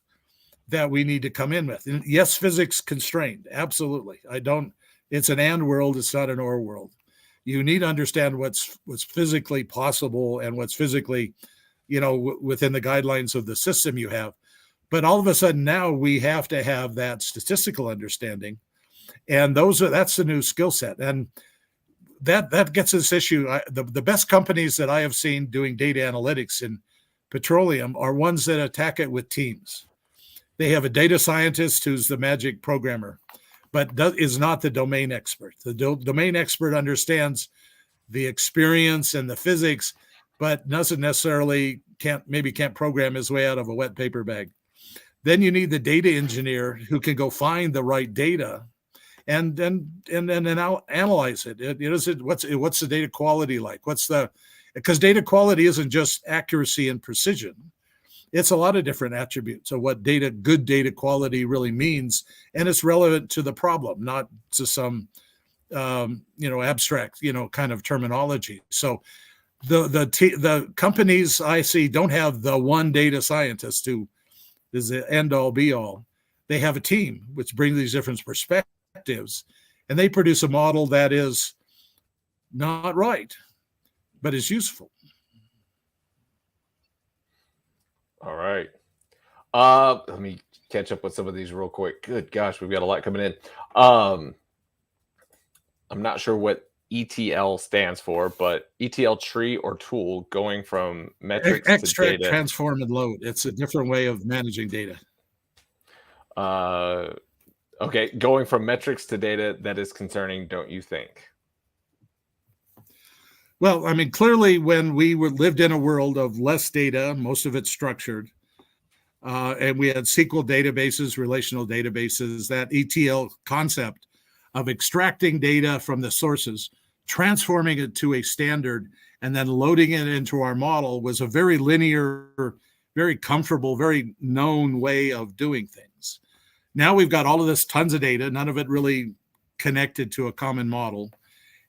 that we need to come in with. And yes, physics constrained. Absolutely. It's an and world. It's not an or world. You need to understand what's physically possible and what's physically, within the guidelines of the system you have. But all of a sudden now we have to have that statistical understanding. And that's the new skill set. And that gets this issue. The best companies that I have seen doing data analytics in petroleum are ones that attack it with teams. They have a data scientist who's the magic programmer, but is not the domain expert. The domain expert understands the experience and the physics, but doesn't necessarily can't program his way out of a wet paper bag. Then you need the data engineer who can go find the right data and analyze it. What's the data quality like? Because data quality isn't just accuracy and precision. It's a lot of different attributes of what good data quality really means, and it's relevant to the problem, not to some abstract kind of terminology. So the companies I see don't have the one data scientist who is the end all be all. They have a team which brings these different perspectives, and they produce a model that is not right, but is useful. All right. Let me catch up with some of these real quick. Good gosh, we've got a lot coming in. I'm not sure what ETL stands for, but ETL tree or tool going from metrics extract, to data. Transform, and load. It's a different way of managing data. Okay, going from metrics to data, that is concerning, don't you think? Well, I mean, clearly when we lived in a world of less data, most of it structured, and we had SQL databases, relational databases, that ETL concept of extracting data from the sources, transforming it to a standard, and then loading it into our model was a very linear, very comfortable, very known way of doing things. Now we've got all of this tons of data, none of it really connected to a common model.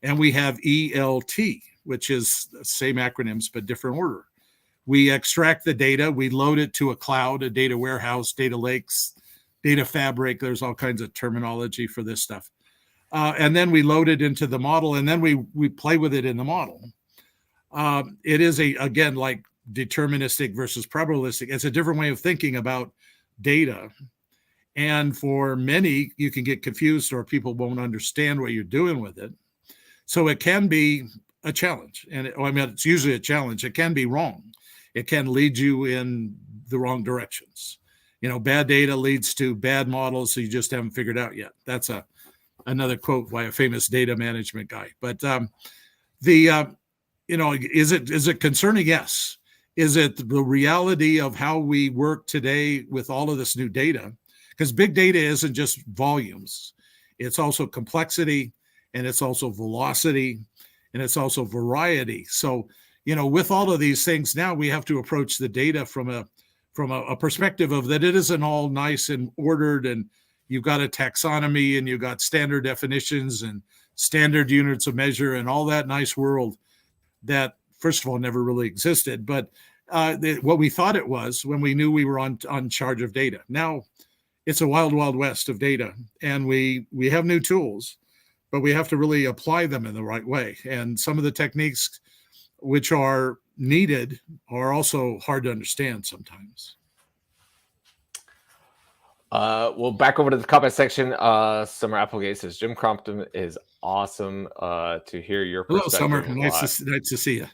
And we have ELT, which is the same acronyms, but different order. We extract the data, we load it to a cloud, a data warehouse, data lakes, data fabric. There's all kinds of terminology for this stuff. And then we load it into the model, and then we play with it in the model. It is again, like deterministic versus probabilistic. It's a different way of thinking about data. And for many, you can get confused or people won't understand what you're doing with it. So it can be a challenge. And it's usually a challenge. It can be wrong. It can lead you in the wrong directions. Bad data leads to bad models, so you just haven't figured out yet. That's another quote by a famous data management guy. But is it concerning? Yes. Is it the reality of how we work today with all of this new data? Because big data isn't just volumes. It's also complexity, and it's also velocity, and it's also variety. So, with all of these things, now we have to approach the data from a perspective of that it isn't all nice and ordered, and you've got a taxonomy and you've got standard definitions and standard units of measure and all that nice world that, first of all, never really existed. But what we thought it was when we knew we were on charge of data. Now it's a wild, wild west of data, and we have new tools, but we have to really apply them in the right way. And some of the techniques which are needed are also hard to understand sometimes. Well, back over to the comment section. Summer Applegate says Jim Crompton is awesome. To hear your perspective. Hello, Summer. Nice to see you.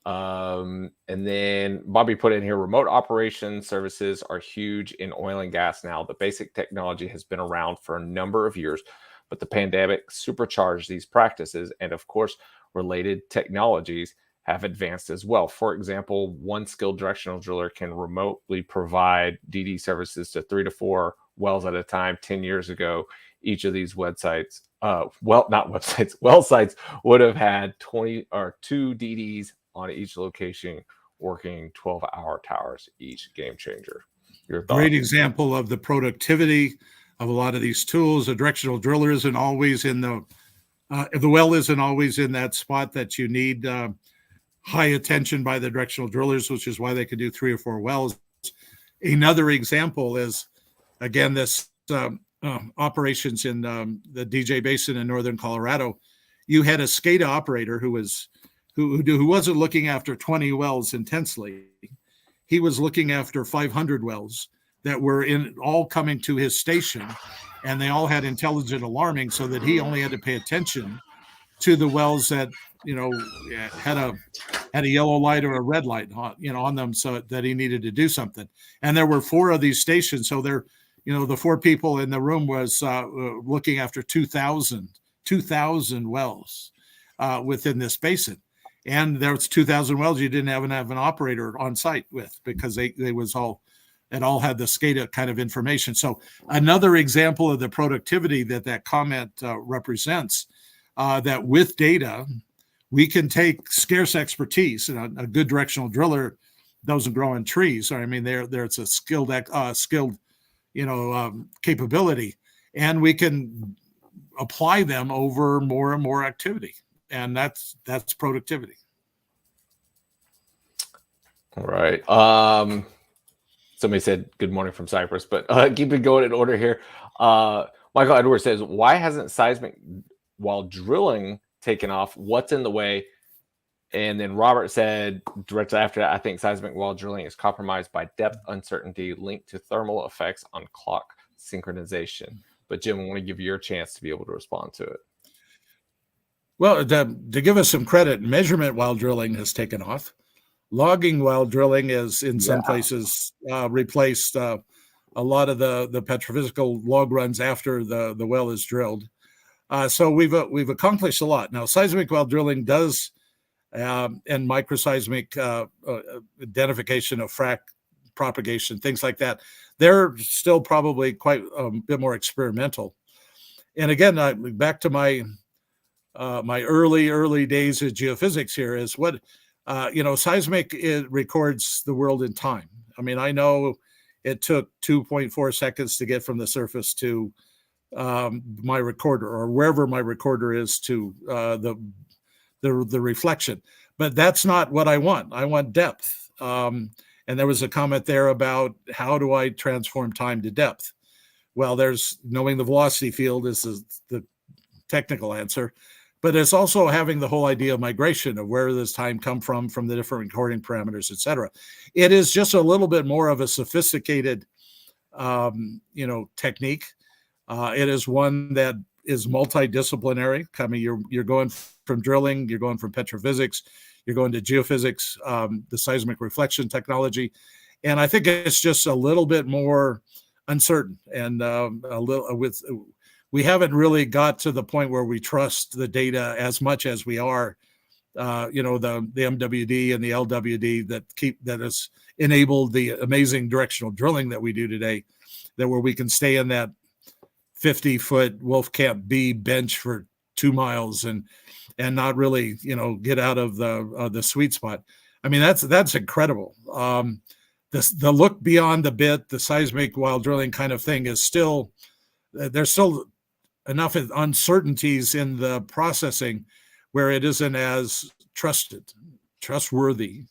And then Bobby put in here, remote operation services are huge in oil and gas now. The basic technology has been around for a number of years, but the pandemic supercharged these practices. And of course, related technologies have advanced as well. For example, one skilled directional driller can remotely provide DD services to 3 to 4 wells at a time. 10 years ago, each of these websites, well sites would have had 2 DDs on each location working 12-hour towers each. Game changer. Your thoughts? Great example of the productivity of a lot of these tools. A directional driller isn't always in the well isn't always in that spot that you need high attention by the directional drillers, which is why they could do 3 or 4 wells. Another example is, again, this operations in the DJ Basin in northern Colorado. You had a SCADA operator who wasn't looking after 20 wells intensely. He was looking after 500 wells that were all coming to his station, and they all had intelligent alarming, so that he only had to pay attention to the wells that had a yellow light or a red light on them, so that he needed to do something. And there were 4 of these stations, so there, the 4 people in the room was looking after 2,000 wells within this basin. And there was 2,000 wells you didn't have an operator on site with, because it all had the SCADA kind of information. So another example of the productivity that comment represents, that with data, we can take scarce expertise. And a good directional driller doesn't grow on trees. I mean, there's a skilled capability, and we can apply them over more and more activity. And that's productivity. All right. Somebody said good morning from Cyprus, but keep it going in order here. Michael Edwards says, why hasn't seismic while drilling taken off? What's in the way? And then Robert said directly after that, I think seismic while drilling is compromised by depth uncertainty linked to thermal effects on clock synchronization. But Jim, I want to give you your chance to be able to respond to it. Well, to give us some credit, measurement while drilling has taken off. Logging while drilling is in some places replaced a lot of the petrophysical log runs after the well is drilled. So we've accomplished a lot. Now, seismic while drilling does, and microseismic identification of frac propagation, things like that, they're still probably quite a bit more experimental. And again, back to my early days of geophysics here is what, seismic, it records the world in time. I mean, I know it took 2.4 seconds to get from the surface to my recorder, or wherever my recorder is, to the reflection. But that's not what I want. I want depth. And there was a comment there about how do I transform time to depth? Well, there's knowing the velocity field is the technical answer, but it's also having the whole idea of migration, of where does time come from the different recording parameters, et cetera. It is just a little bit more of a sophisticated, technique. It is one that is multidisciplinary. I mean, you're going from drilling, you're going from petrophysics, you're going to geophysics, the seismic reflection technology. And I think it's just a little bit more uncertain, and we haven't really got to the point where we trust the data as much as we are, the MWD and the LWD that has enabled the amazing directional drilling that we do today, where we can stay in that 50-foot Wolfcamp B bench for 2 miles and not really, get out of the sweet spot. I mean, that's incredible. The look beyond the bit, the seismic while drilling kind of thing is still, there's still enough uncertainties in the processing where it isn't as trustworthy,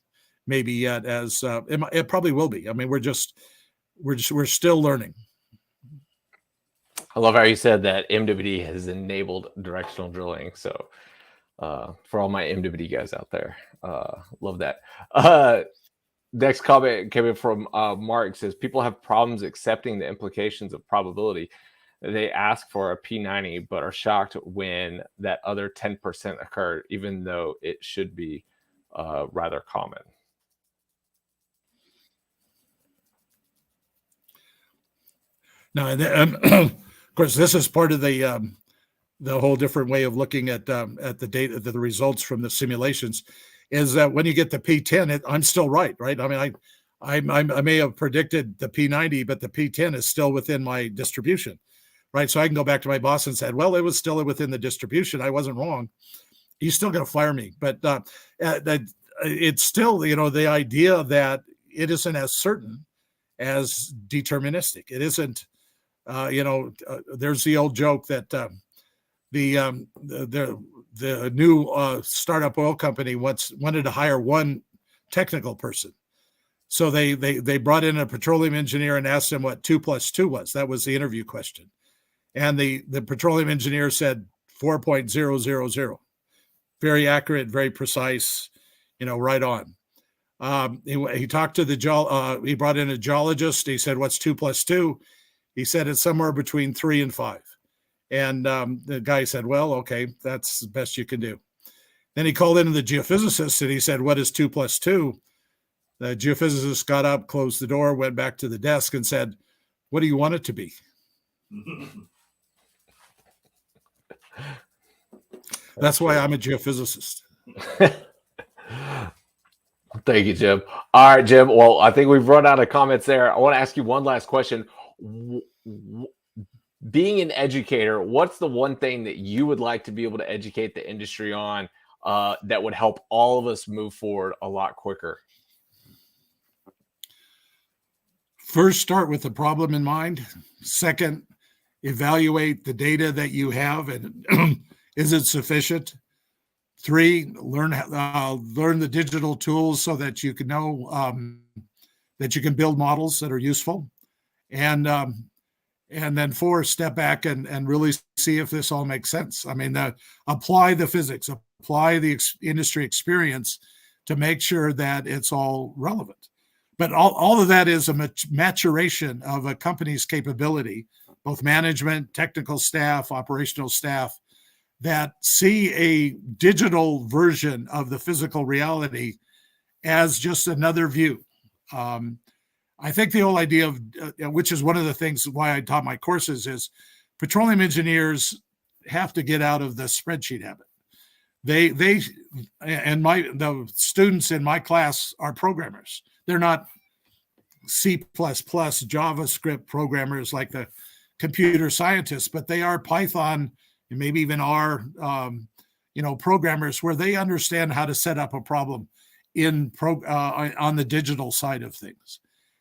maybe yet as it probably will be. I mean, we're still learning. I love how you said that MWD has enabled directional drilling. So for all my MWD guys out there, love that. Next comment came in from Mark. Says people have problems accepting the implications of probability. They ask for a P90, but are shocked when that other 10% occurred, even though it should be rather common. Now, of course, this is part of the whole different way of looking at the data, the results from the simulations, is that when you get the P10, I'm still right? I mean, I may have predicted the P90, but the P10 is still within my distribution, right? So I can go back to my boss and say, well, it was still within the distribution. I wasn't wrong. He's still going to fire me. But it's still, the idea that it isn't as certain as deterministic. It isn't, there's the old joke that the new startup oil company wanted to hire one technical person. So they brought in a petroleum engineer and asked him what 2 + 2 was. That was the interview question. And the petroleum engineer said 4.000. Very accurate, very precise, right on. He talked to he brought in a geologist. He said, what's 2 + 2? He said it's somewhere between 3 and 5. And the guy said, well, okay, that's the best you can do. Then he called in the geophysicist and he said, what is 2 + 2? The geophysicist got up, closed the door, went back to the desk and said, what do you want it to be? That's why I'm a geophysicist. Thank you, Jim. All right, Jim. Well, I think we've run out of comments there. I want to ask you one last question. Being an educator, what's the one thing that you would like to be able to educate the industry on that would help all of us move forward a lot quicker? First, start with the problem in mind. Second, evaluate the data that you have and is it sufficient? 3, learn the digital tools so that you can know that you can build models that are useful. And then 4, step back and really see if this all makes sense. I mean, apply the physics, apply the industry experience to make sure that it's all relevant. But all of that is a maturation of a company's capability, both management, technical staff, operational staff, that see a digital version of the physical reality as just another view. I think the whole idea of, which is one of the things why I taught my courses, is petroleum engineers have to get out of the spreadsheet habit. The students in my class are programmers. They're not C++, JavaScript programmers like the computer scientists, but they are Python and maybe even R, programmers where they understand how to set up a problem on the digital side of things.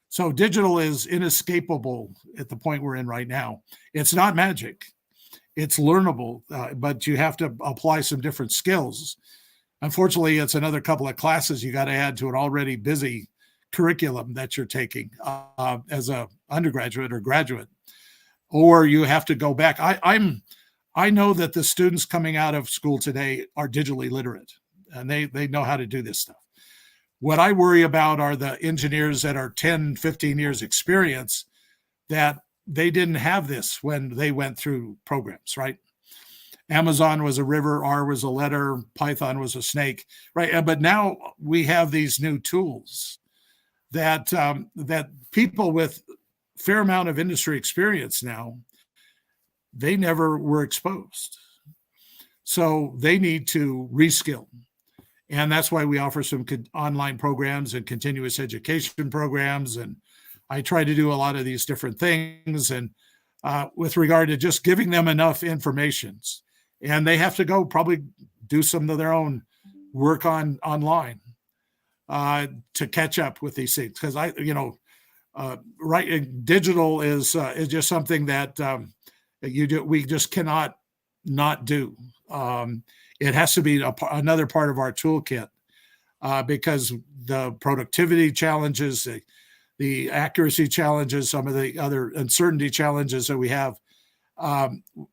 So digital is inescapable at the point we're in right now. It's not magic. It's learnable, but you have to apply some different skills. Unfortunately, it's another couple of classes you got to add to an already busy curriculum that you're taking as a undergraduate or graduate, or you have to go back. I know that the students coming out of school today are digitally literate and they know how to do this stuff. What I worry about are the engineers that are 10, 15 years experience that they didn't have this when they went through programs, right? Amazon was a river, R was a letter, Python was a snake, right? But now we have these new tools that people with fair amount of industry experience now, they never were exposed. So they need to reskill. And that's why we offer some online programs and continuous education programs. And I try to do a lot of these different things. And with regard to just giving them enough information and they have to go probably do some of their own work online to catch up with these things. Because digital is just something that we just cannot not do. It has to be another part of our toolkit because the productivity challenges, the accuracy challenges, some of the other uncertainty challenges that we have,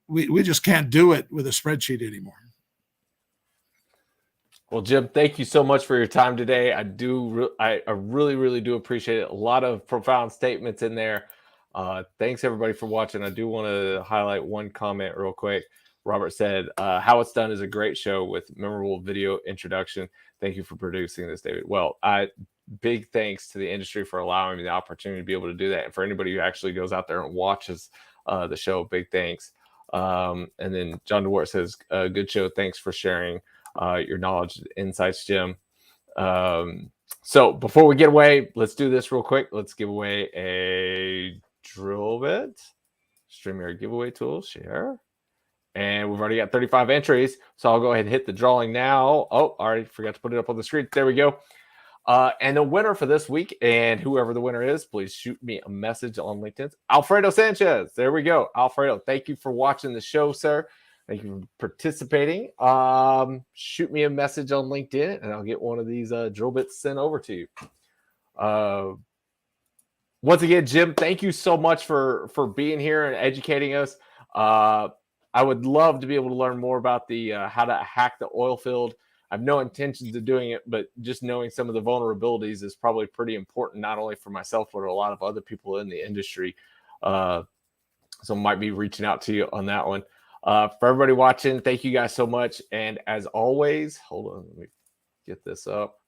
we just can't do it with a spreadsheet anymore. Well, Jim, thank you so much for your time today. I really, really do appreciate it. A lot of profound statements in there. Thanks everybody for watching. I do want to highlight one comment real quick. Robert said, "How It's Done is a great show with memorable video introduction. Thank you for producing this, David." Well, big thanks to the industry for allowing me the opportunity to be able to do that. And for anybody who actually goes out there and watches the show, big thanks. And then John DeWart says, "Good show. Thanks for sharing your knowledge and insights, Jim." So before we get away, let's do this real quick. Let's give away a drill bit. StreamYard giveaway tool, share. And we've already got 35 entries. So I'll go ahead and hit the drawing now. Oh, already forgot to put it up on the screen. There we go. And the winner for this week, and whoever the winner is, please shoot me a message on LinkedIn. Alfredo Sanchez. There we go. Alfredo, thank you for watching the show, sir. Thank you for participating. Shoot me a message on LinkedIn, and I'll get one of these drill bits sent over to you. Once again, Jim, thank you so much for being here and educating us. I would love to be able to learn more about the how to hack the oil field. I have no intentions of doing it, but just knowing some of the vulnerabilities is probably pretty important, not only for myself, but a lot of other people in the industry. So I might be reaching out to you on that one. For everybody watching, thank you guys so much. And as always, hold on, let me get this up.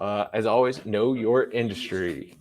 As always, know your industry.